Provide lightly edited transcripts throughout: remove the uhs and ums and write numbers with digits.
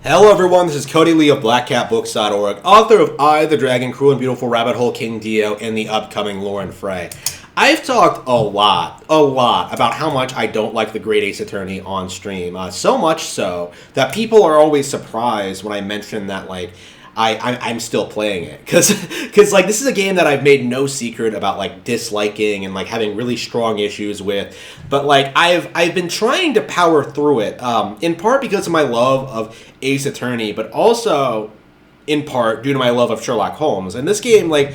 Hello everyone, this is Cody Lee of BlackCatBooks.org, author of I, the Dragon, Cruel and Beautiful Rabbit Hole King Dio, and the upcoming Lauren Frey. I've talked a lot about how much I don't like the Great Ace Attorney on stream. So much so that people are always surprised when I mention that, like, I'm still playing it. Because like, this is a game that I've made no secret about, like, disliking and, like, having really strong issues with. But, like, I've been trying to power through it, in part because of my love of Ace Attorney, but also in part due to my love of Sherlock Holmes. And this game, like,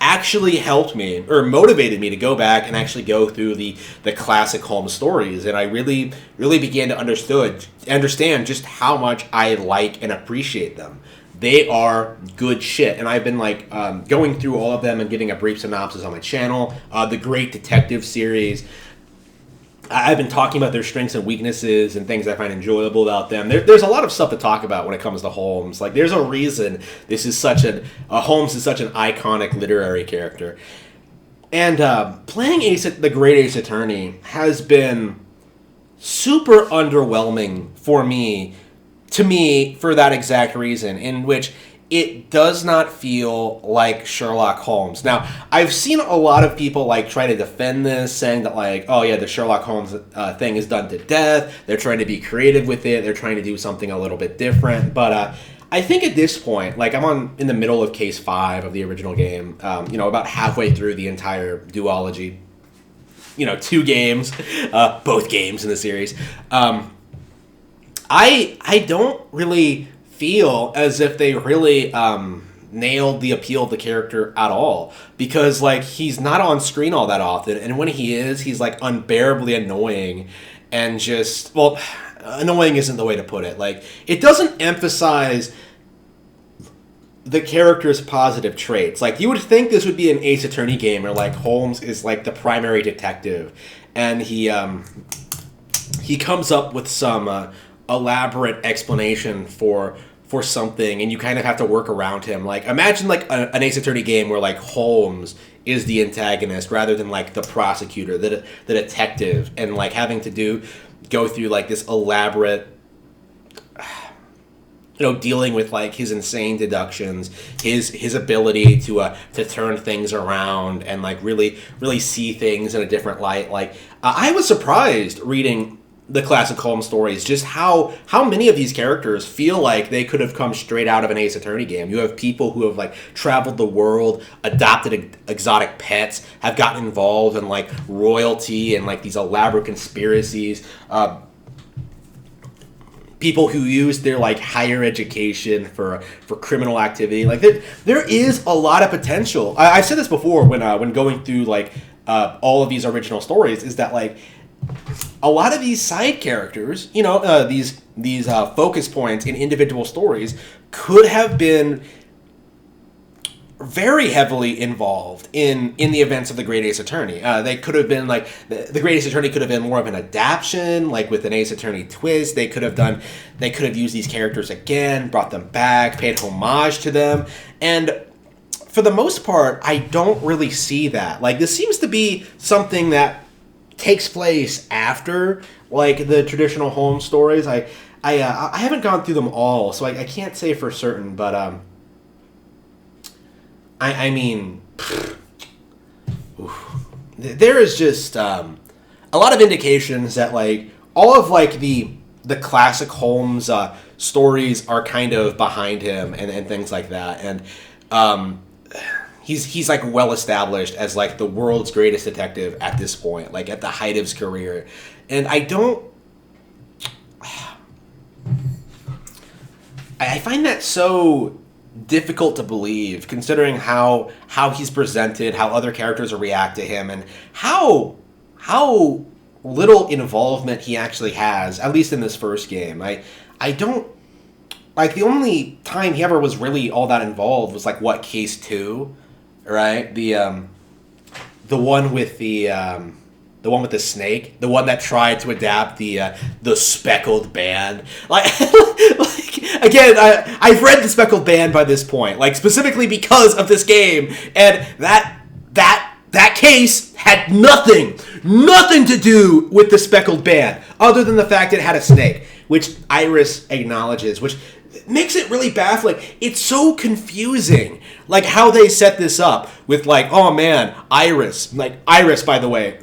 actually helped me or motivated me to go back and actually go through the classic Holmes stories, and I really began to understand just how much I like and appreciate them. They are good shit, and I've been like going through all of them and giving a brief synopsis on my channel. The Great Detective series, I've been talking about their strengths and weaknesses and things I find enjoyable about them. There's a lot of stuff to talk about when it comes to Holmes. Like, there's a reason this is Holmes is such an iconic literary character. And playing the Great Ace Attorney has been super underwhelming for me, for that exact reason, in which it does not feel like Sherlock Holmes. Now, I've seen a lot of people like try to defend this, saying that, like, oh yeah, the Sherlock Holmes thing is done to death. They're trying to be creative with it. They're trying to do something a little bit different. But I think at this point, like, I'm in the middle of Case 5 of the original game. About halfway through the entire duology. 2 games, both games in the series. I don't really feel as if they really nailed the appeal of the character at all, because, like, he's not on screen all that often, and when he is, he's like unbearably annoying, and just, well, annoying isn't the way to put it. Like, it doesn't emphasize the character's positive traits. Like, you would think this would be an Ace Attorney game where, like, Holmes is like the primary detective, and he comes up with some elaborate explanation for something, and you kind of have to work around him. Like, imagine like an Ace Attorney game where, like, Holmes is the antagonist rather than, like, the prosecutor, the detective, and, like, having to go through like this elaborate, dealing with, like, his insane deductions, his ability to turn things around and, like, really see things in a different light. Like, I was surprised reading the classic Holmes stories, just how many of these characters feel like they could have come straight out of an Ace Attorney game. You have people who have, like, traveled the world, adopted exotic pets, have gotten involved in, like, royalty and, like, these elaborate conspiracies. People who use their, like, higher education for criminal activity. Like, there is a lot of potential. I've said this before when going through, like, all of these original stories, is that, like, a lot of these side characters, these focus points in individual stories could have been very heavily involved in the events of the Great Ace Attorney. They could have been, like, the Great Ace Attorney could have been more of an adaptation, like with an Ace Attorney twist. They could have used these characters again, brought them back, paid homage to them, and for the most part, I don't really see that. Like, this seems to be something that takes place after, like, the traditional Holmes stories. I haven't gone through them all, so I can't say for certain, but I mean, there is just a lot of indications that, like, all of, like, the classic Holmes stories are kind of behind him and things like that, and He's like well established as, like, the world's greatest detective at this point, like at the height of his career, and I find that so difficult to believe, considering how he's presented, how other characters react to him, and how little involvement he actually has, at least in this first game. I don't, like, the only time he ever was really all that involved was, like, what, Case 2? Right, the one with the snake, the one that tried to adapt the Speckled Band. Like, again, I've read the Speckled Band by this point, like, specifically because of this game, and that case had nothing to do with the Speckled Band, other than the fact it had a snake, which Iris acknowledges, which makes it really baffling. It's so confusing, like how they set this up with like, oh man, Iris, by the way,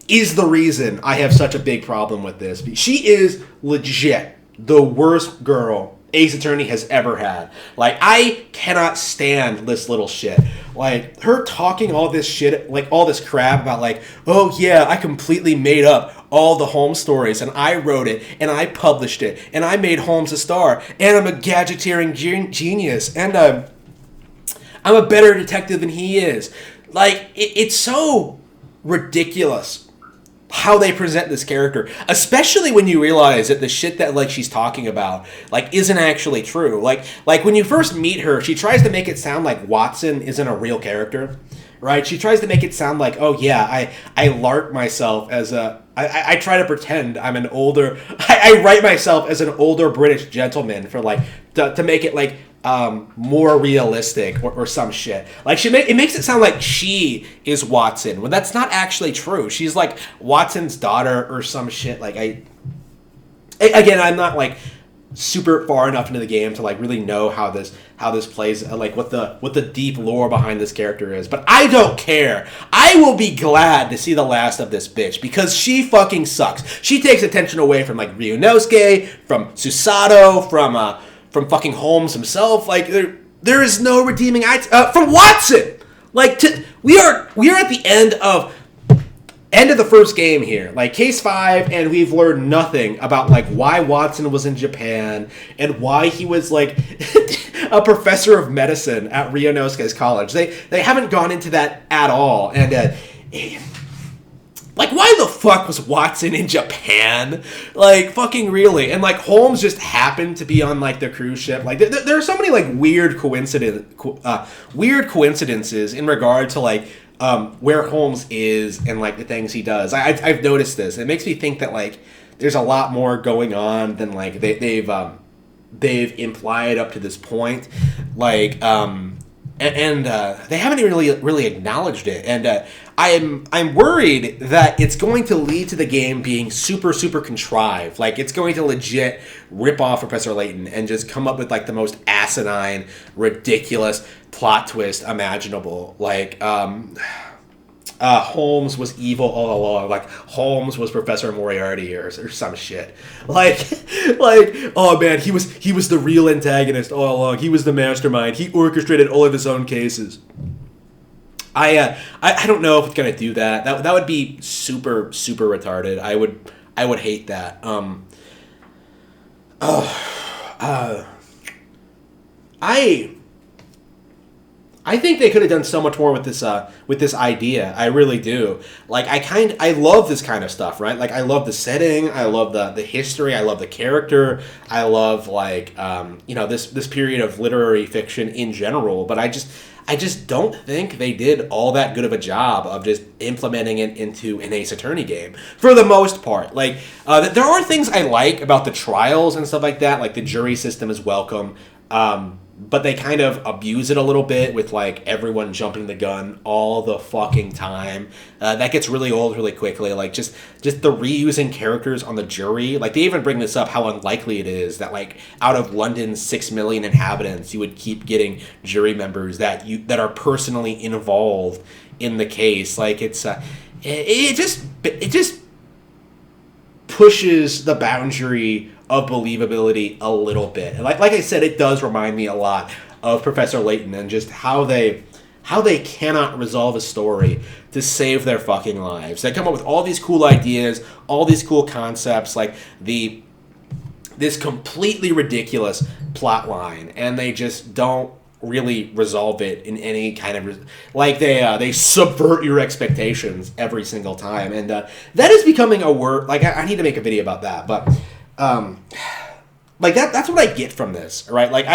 is the reason I have such a big problem with this. She is legit the worst girl Ace Attorney has ever had. Like, I cannot stand this little shit. Like, her talking all this shit, like, all this crap about, like, oh, yeah, I completely made up all the Holmes stories, and I wrote it, and I published it, and I made Holmes a star, and I'm a gadgeteering genius, and I'm a better detective than he is. Like, it's so ridiculous how they present this character, especially when you realize that the shit that like she's talking about like isn't actually true. Like when you first meet her, she tries to make it sound like Watson isn't a real character, right? She tries to make it sound like, oh yeah, I larp myself as I try to pretend I'm an older, I write myself as an older British gentleman for like to make it like more realistic or some shit. Like it makes it sound like she is Watson when that's not actually true. She's like Watson's daughter or some shit. Like again, I'm not like super far enough into the game to like really know how this plays, like what the deep lore behind this character is. But I don't care. I will be glad to see the last of this bitch because she fucking sucks. She takes attention away from like Ryunosuke, from Susato, from fucking Holmes himself. Like there is no redeeming from Watson. Like we are at the end of the first game here, like case 5, and we've learned nothing about like why Watson was in Japan and why he was like a professor of medicine at Ryunosuke's college. They haven't gone into that at all, and like, why the fuck was Watson in Japan? Like, fucking really. And, like, Holmes just happened to be on, like, the cruise ship. Like, there are so many, like, weird coincidences in regard to, like, where Holmes is and, like, the things he does. I've noticed this. It makes me think that, like, there's a lot more going on than, like, they've implied up to this point. Like, and they haven't really acknowledged it. And I'm worried that it's going to lead to the game being super, super contrived. Like, it's going to legit rip off Professor Layton and just come up with, like, the most asinine, ridiculous plot twist imaginable. Like, Holmes was evil all along. Like, Holmes was Professor Moriarty or some shit. Like, oh man, he was the real antagonist all along. He was the mastermind. He orchestrated all of his own cases. I don't know if it's gonna do that. That would be super, super retarded. I would hate that. I think they could have done so much more with this idea. I really do. Like, I love this kind of stuff, right? Like, I love the setting. I love the history. I love the character. I love, like, this period of literary fiction in general. But I just don't think they did all that good of a job of just implementing it into an Ace Attorney game, for the most part. Like, there are things I like about the trials and stuff like that. Like, the jury system is welcome. But they kind of abuse it a little bit with, like, everyone jumping the gun all the fucking time. That gets really old really quickly. Like, just the reusing characters on the jury. Like, they even bring this up, how unlikely it is that, like, out of London's 6 million inhabitants, you would keep getting jury members that are personally involved in the case. Like, it just pushes the boundary of believability a little bit. And like I said, it does remind me a lot of Professor Layton and just how they cannot resolve a story to save their fucking lives. They come up with all these cool ideas, all these cool concepts, like this completely ridiculous plot line, and they just don't really resolve it in any kind of like they subvert your expectations every single time, and that is becoming a word. Like, I need to make a video about that, but like that's what I get from this, right? Like,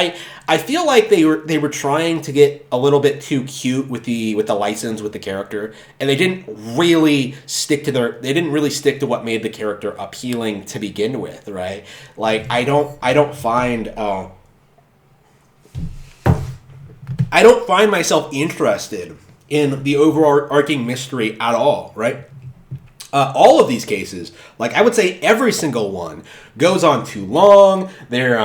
I feel like they were trying to get a little bit too cute with the license, with the character, and they didn't really stick to what made the character appealing to begin with, right? Like, I don't find myself interested in the overarching mystery at all, right? all of these cases, like I would say every single one, goes on too long. They're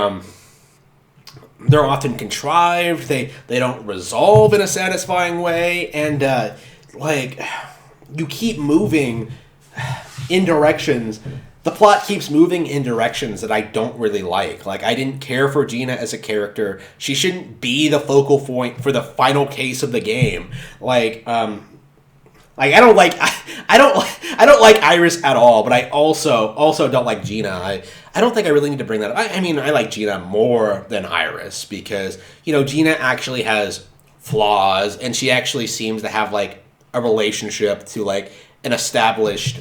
often contrived. They don't resolve in a satisfying way, and like you keep moving in directions. The plot keeps moving in directions that I don't really like. Like, I didn't care for Gina as a character. She shouldn't be the focal point for the final case of the game. I don't like I don't like Iris at all, but I also don't like Gina. I don't think I really need to bring that up. I mean, I like Gina more than Iris because, Gina actually has flaws, and she actually seems to have, like, a relationship to, like, an established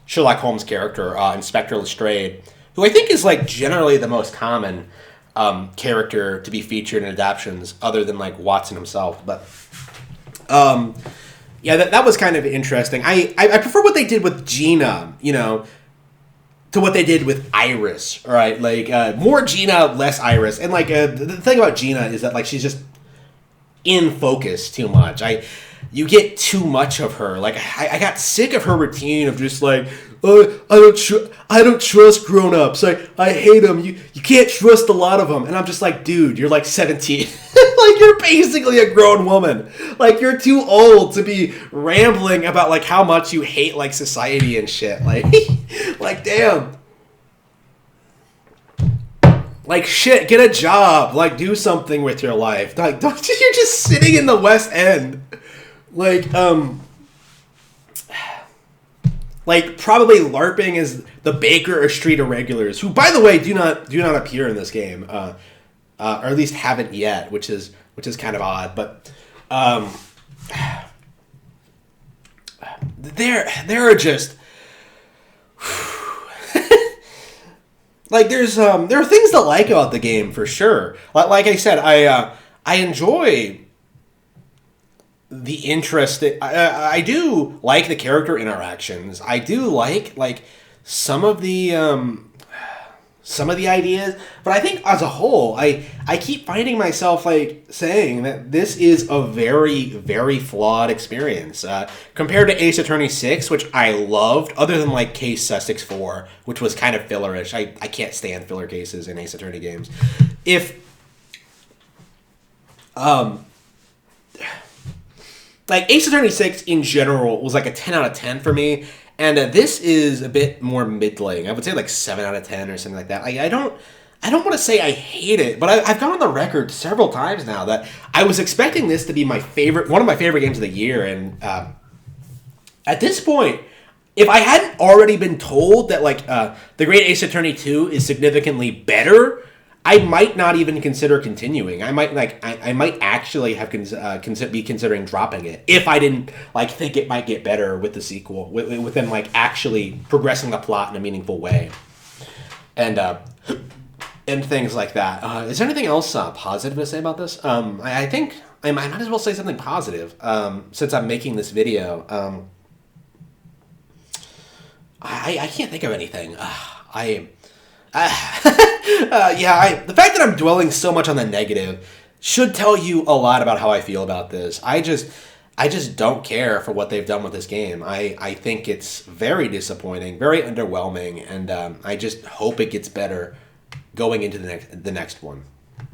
Sherlock Holmes character, Inspector Lestrade, who I think is, like, generally the most common character to be featured in adaptations other than, like, Watson himself. But, yeah, that was kind of interesting. I prefer what they did with Gina, to what they did with Iris, all right? Like, more Gina, less Iris. And, like, the thing about Gina is that, like, she's just in focus too much. You get too much of her. Like, I got sick of her routine of just, like, I don't trust grown-ups. I hate them. You can't trust a lot of them. And I'm just like, dude, you're, like, 17. Like, you're basically a grown woman. Like, you're too old to be rambling about, like, how much you hate, like, society and shit. Like, like, damn. Like, shit, get a job. Like, do something with your life. Like, you're just sitting in the West End. Like, probably LARPing as the Baker or Street Irregulars, who, by the way, do not appear in this game, or at least haven't yet, which is kind of odd. But there are just like there are things to like about the game for sure. Like I said, I enjoy the interest. I do like the character interactions. I do like some of the ideas, but I think as a whole, I keep finding myself like saying that this is a very, very flawed experience compared to Ace Attorney 6, which I loved, other than like Case 6-4, which was kind of fillerish. I can't stand filler cases in Ace Attorney games. Like, Ace Attorney 6 in general was like a 10 out of 10 for me, and this is a bit more middling. I would say like 7 out of 10 or something like that. Like, I don't want to say I hate it, but I've gone on the record several times now that I was expecting this to be one of my favorite games of the year, and at this point, if I hadn't already been told that like The Great Ace Attorney 2 is significantly better, I might not even consider continuing. I might actually have be considering dropping it if I didn't like think it might get better with the sequel, with them like actually progressing the plot in a meaningful way, and things like that. Is there anything else positive to say about this? I think I might as well say something positive since I'm making this video. I can't think of anything. The fact that I'm dwelling so much on the negative should tell you a lot about how I feel about this. I just don't care for what they've done with this game. I think it's very disappointing, very underwhelming, and I just hope it gets better going into the next one.